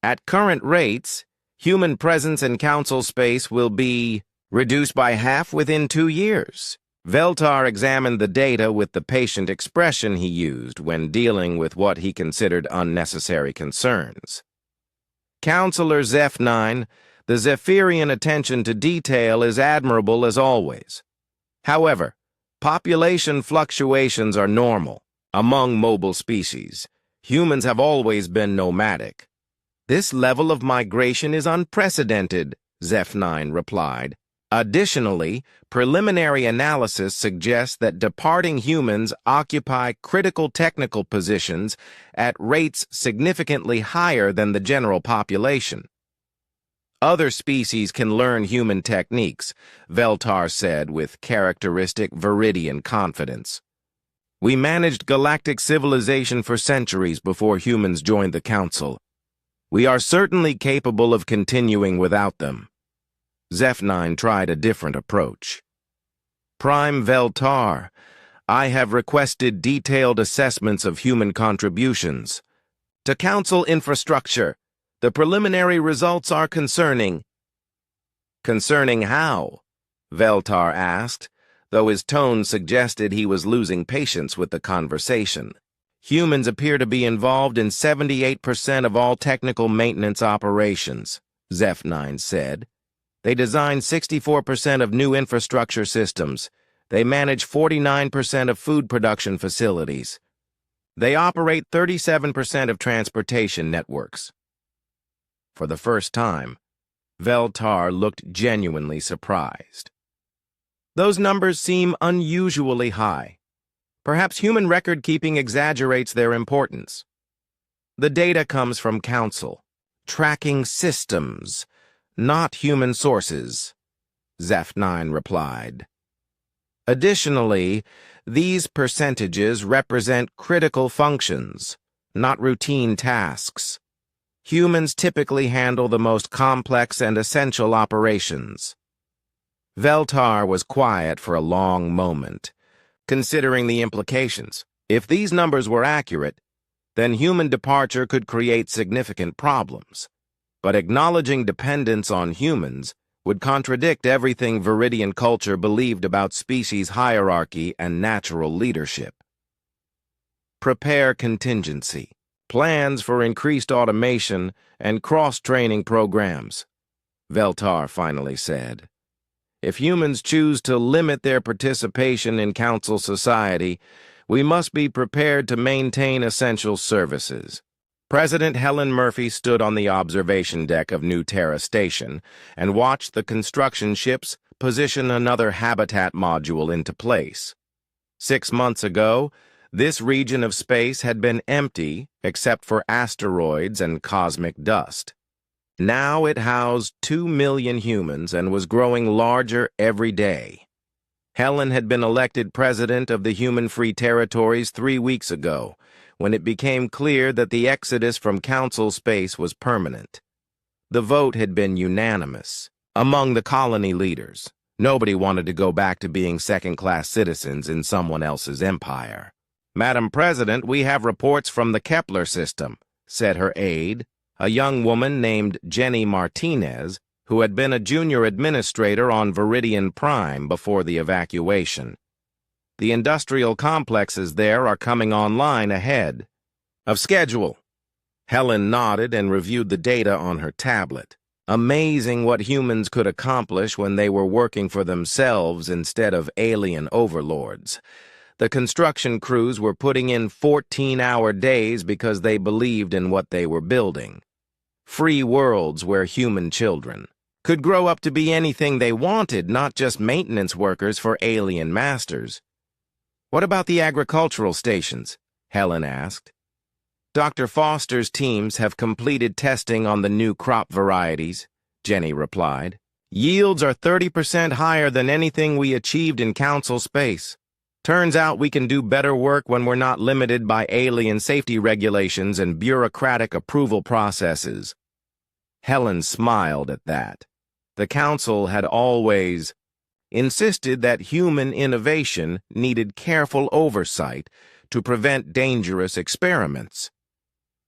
Speaker 1: At current rates, human presence in council space will be reduced by half within 2 years. Veltar examined the data with the patient expression he used when dealing with what he considered unnecessary concerns. Counselor Zeph-9, the Zephyrian attention to detail is admirable as always. However, population fluctuations are normal among mobile species. Humans have always been nomadic. This level of migration is unprecedented, Zeph-9 replied. Additionally, preliminary analysis suggests that departing humans occupy critical technical positions at rates significantly higher than the general population. Other species can learn human techniques, Veltar said with characteristic Viridian confidence. We managed galactic civilization for centuries before humans joined the Council. We are certainly capable of continuing without them. Zeph-9 tried a different approach. Prime Veltar, I have requested detailed assessments of human contributions. To Council infrastructure, the preliminary results are concerning. Concerning how? Veltar asked, though his tone suggested he was losing patience with the conversation. Humans appear to be involved in 78% of all technical maintenance operations, Zeph-9 said. They design 64% of new infrastructure systems. They manage 49% of food production facilities. They operate 37% of transportation networks. For the first time, Veltar looked genuinely surprised. Those numbers seem unusually high. Perhaps human record-keeping exaggerates their importance. The data comes from Council, tracking systems, not human sources, Zeph-9 replied. Additionally, these percentages represent critical functions, not routine tasks. Humans typically handle the most complex and essential operations. Veltar was quiet for a long moment, considering the implications. If these numbers were accurate, then human departure could create significant problems. But acknowledging dependence on humans would contradict everything Viridian culture believed about species hierarchy and natural leadership. Prepare contingency, plans for increased automation, and cross-training programs, Veltar finally said. If humans choose to limit their participation in Council society, we must be prepared to maintain essential services. President Helen Murphy stood on the observation deck of New Terra Station and watched the construction ships position another habitat module into place. 6 months ago, this region of space had been empty except for asteroids and cosmic dust. Now it housed 2 million humans and was growing larger every day. Helen had been elected president of the human-free territories 3 weeks ago, when it became clear that the exodus from Council space was permanent. The vote had been unanimous. Among the colony leaders, nobody wanted to go back to being second-class citizens in someone else's empire. Madam President, we have reports from the Kepler system, said her aide, a young woman named Jenny Martinez, who had been a junior administrator on Viridian Prime before the evacuation. The industrial complexes there are coming online ahead of schedule. Helen nodded and reviewed the data on her tablet. Amazing what humans could accomplish when they were working for themselves instead of alien overlords. The construction crews were putting in 14-hour days because they believed in what they were building. Free worlds where human children could grow up to be anything they wanted, not just maintenance workers for alien masters. What about the agricultural stations? Helen asked. Dr. Foster's teams have completed testing on the new crop varieties, Jenny replied. Yields are 30% higher than anything we achieved in Council space. Turns out we can do better work when we're not limited by alien safety regulations and bureaucratic approval processes. Helen smiled at that. The Council had always insisted that human innovation needed careful oversight to prevent dangerous experiments.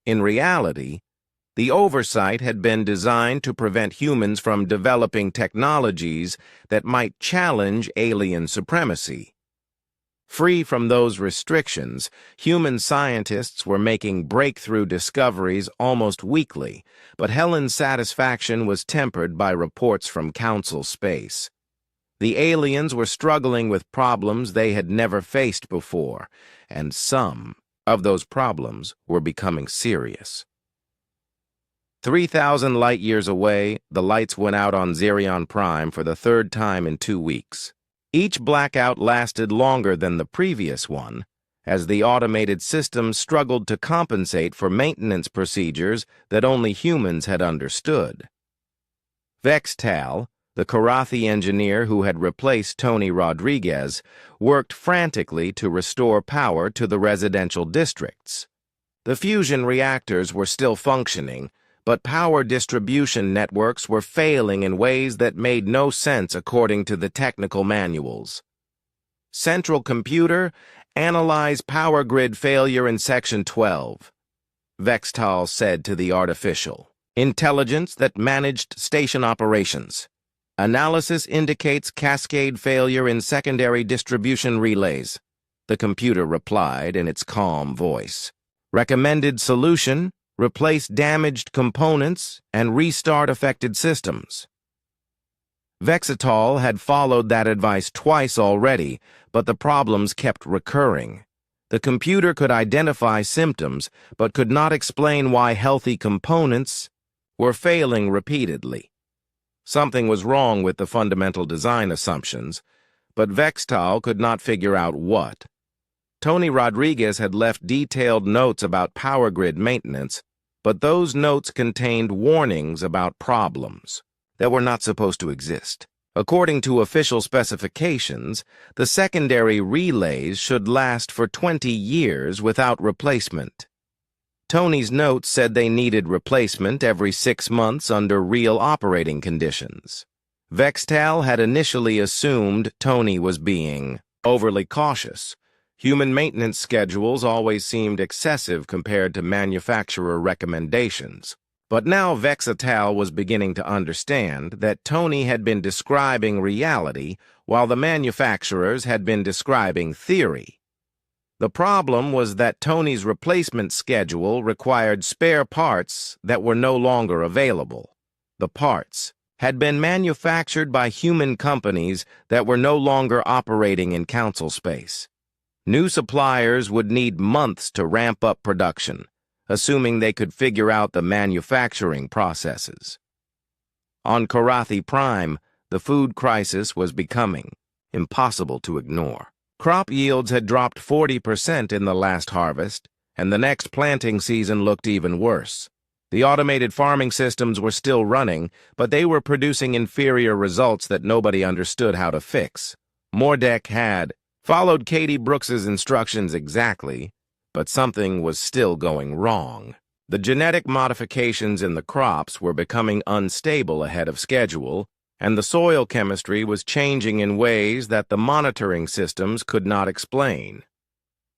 Speaker 1: In reality, the oversight had been designed to prevent humans from developing technologies that might challenge alien supremacy. Free from those restrictions, human scientists were making breakthrough discoveries almost weekly, but Helen's satisfaction was tempered by reports from Council space. The aliens were struggling with problems they had never faced before, and some of those problems were becoming serious. 3,000 light-years away, the lights went out on Xerion Prime for the third time in 2 weeks. Each blackout lasted longer than the previous one, as the automated system struggled to compensate for maintenance procedures that only humans had understood. Vextal, the Karathi engineer who had replaced Tony Rodriguez, worked frantically to restore power to the residential districts. The fusion reactors were still functioning, but power distribution networks were failing in ways that made no sense according to the technical manuals. Central Computer, analyze power grid failure in Section 12, Vextal said to the artificial intelligence that managed station operations. Analysis indicates cascade failure in secondary distribution relays, the computer replied in its calm voice. Recommended solution: replace damaged components and restart affected systems. Vextal had followed that advice twice already, but the problems kept recurring. The computer could identify symptoms, but could not explain why healthy components were failing repeatedly. Something was wrong with the fundamental design assumptions, but Vextal could not figure out what. Tony Rodriguez had left detailed notes about power grid maintenance, but those notes contained warnings about problems that were not supposed to exist. According to official specifications, the secondary relays should last for 20 years without replacement. Tony's notes said they needed replacement every 6 months under real operating conditions. Vextal had initially assumed Tony was being overly cautious. Human maintenance schedules always seemed excessive compared to manufacturer recommendations. But now Vextal was beginning to understand that Tony had been describing reality while the manufacturers had been describing theory. The problem was that Tony's replacement schedule required spare parts that were no longer available. The parts had been manufactured by human companies that were no longer operating in Council space. New suppliers would need months to ramp up production, assuming they could figure out the manufacturing processes. On Karathi Prime, the food crisis was becoming impossible to ignore. Crop yields had dropped 40% in the last harvest, and the next planting season looked even worse. The automated farming systems were still running, but they were producing inferior results that nobody understood how to fix. Mordek had followed Katie Brooks's instructions exactly, but something was still going wrong. The genetic modifications in the crops were becoming unstable ahead of schedule, and the soil chemistry was changing in ways that the monitoring systems could not explain.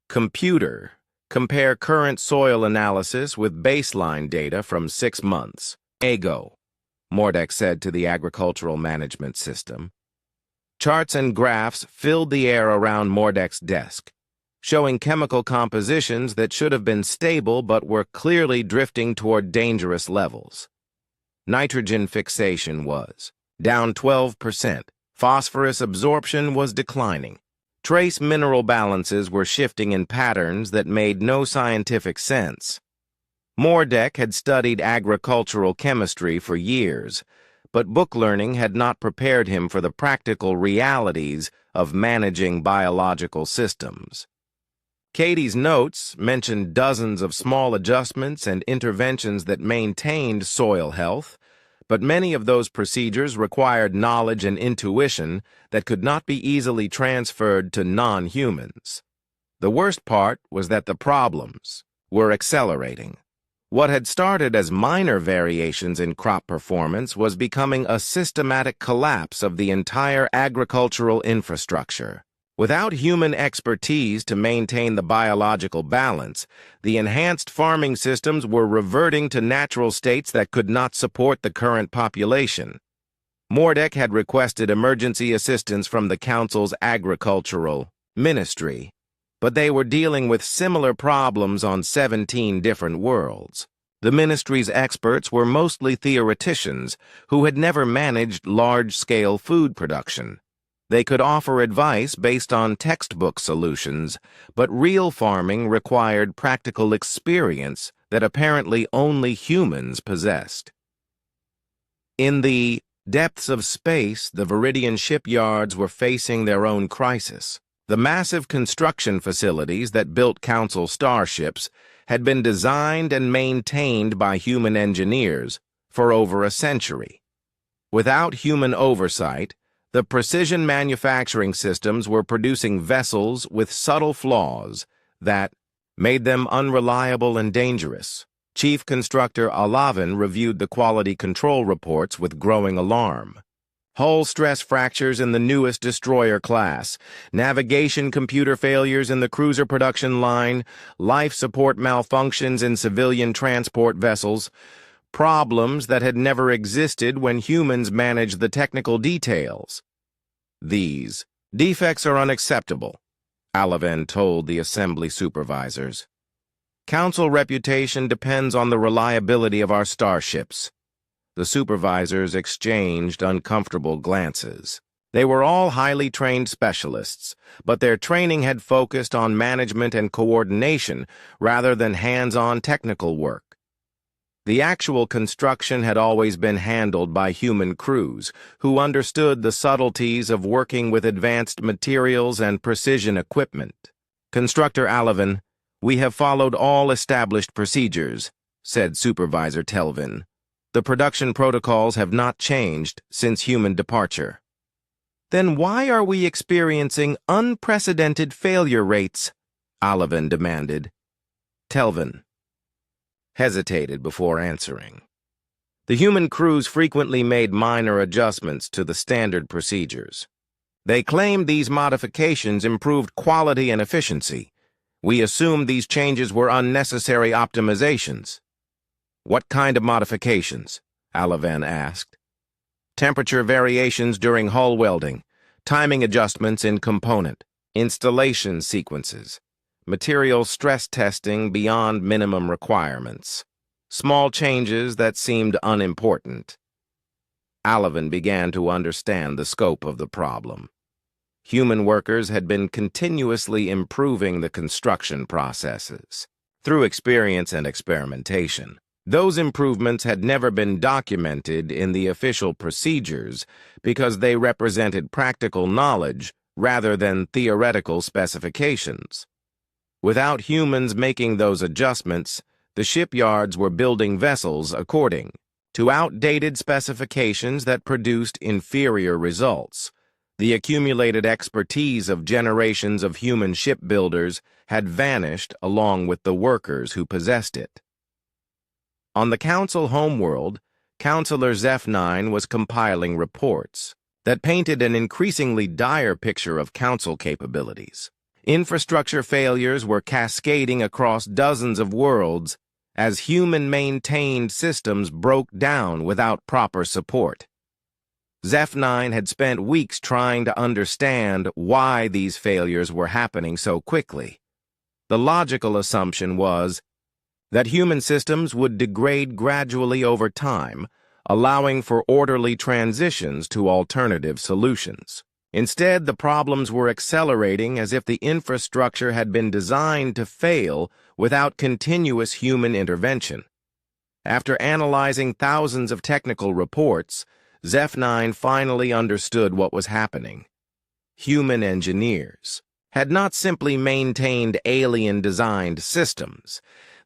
Speaker 1: Computer, compare current soil analysis with baseline data from 6 months ago, Mordek said to the agricultural management system. Charts and graphs filled the air around Mordek's desk, showing chemical compositions that should have been stable but were clearly drifting toward dangerous levels. Nitrogen fixation was down 12%. Phosphorus absorption was declining. Trace mineral balances were shifting in patterns that made no scientific sense. Mordek had studied agricultural chemistry for years, but book learning had not prepared him for the practical realities of managing biological systems. Katie's notes mentioned dozens of small adjustments and interventions that maintained soil health, but many of those procedures required knowledge and intuition that could not be easily transferred to non-humans. The worst part was that the problems were accelerating. What had started as minor variations in crop performance was becoming a systematic collapse of the entire agricultural infrastructure. Without human expertise to maintain the biological balance, the enhanced farming systems were reverting to natural states that could not support the current population. Mordek had requested emergency assistance from the Council's Agricultural Ministry, but they were dealing with similar problems on 17 different worlds. The ministry's experts were mostly theoreticians who had never managed large-scale food production. They could offer advice based on textbook solutions, but real farming required practical experience that apparently only humans possessed. In the depths of space, the Viridian shipyards were facing their own crisis. The massive construction facilities that built Council starships had been designed and maintained by human engineers for over a century. Without human oversight, the precision manufacturing systems were producing vessels with subtle flaws that made them unreliable and dangerous. Chief Constructor Alavin reviewed the quality control reports with growing alarm. Hull stress fractures in the newest destroyer class, navigation computer failures in the cruiser production line, life support malfunctions in civilian transport vessels, problems that had never existed when humans managed the technical details. These defects are unacceptable, Alavin told the assembly supervisors. Council reputation depends on the reliability of our starships. The supervisors exchanged uncomfortable glances. They were all highly trained specialists, but their training had focused on management and coordination rather than hands-on technical work. The actual construction had always been handled by human crews, who understood the subtleties of working with advanced materials and precision equipment. Constructor Alavin, we have followed all established procedures, said Supervisor Telvin. The production protocols have not changed since human departure. Then why are we experiencing unprecedented failure rates? Alavin demanded. Telvin hesitated before answering. The human crews frequently made minor adjustments to the standard procedures. They claimed these modifications improved quality and efficiency. We assumed these changes were unnecessary optimizations. What kind of modifications? Alavin asked. Temperature variations during hull welding, timing adjustments in component, installation sequences, material stress testing beyond minimum requirements, small changes that seemed unimportant. Alavin began to understand the scope of the problem. Human workers had been continuously improving the construction processes through experience and experimentation. Those improvements had never been documented in the official procedures because they represented practical knowledge rather than theoretical specifications. Without humans making those adjustments, the shipyards were building vessels according to outdated specifications that produced inferior results. The accumulated expertise of generations of human shipbuilders had vanished along with the workers who possessed it. On the Council homeworld, Counselor Zeph9 was compiling reports that painted an increasingly dire picture of Council capabilities. Infrastructure failures were cascading across dozens of worlds as human-maintained systems broke down without proper support. Zeph9 had spent weeks trying to understand why these failures were happening so quickly. The logical assumption was that human systems would degrade gradually over time, allowing for orderly transitions to alternative solutions. Instead, the problems were accelerating as if the infrastructure had been designed to fail without continuous human intervention. After analyzing thousands of technical reports, Zeph9 finally understood what was happening. Human engineers had not simply maintained alien-designed systems.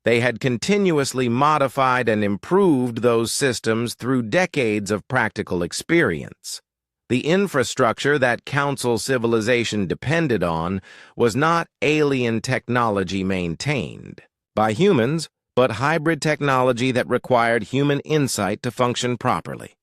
Speaker 1: They had continuously modified and improved those systems through decades of practical experience. The infrastructure that Council civilization depended on was not alien technology maintained by humans, but hybrid technology that required human insight to function properly.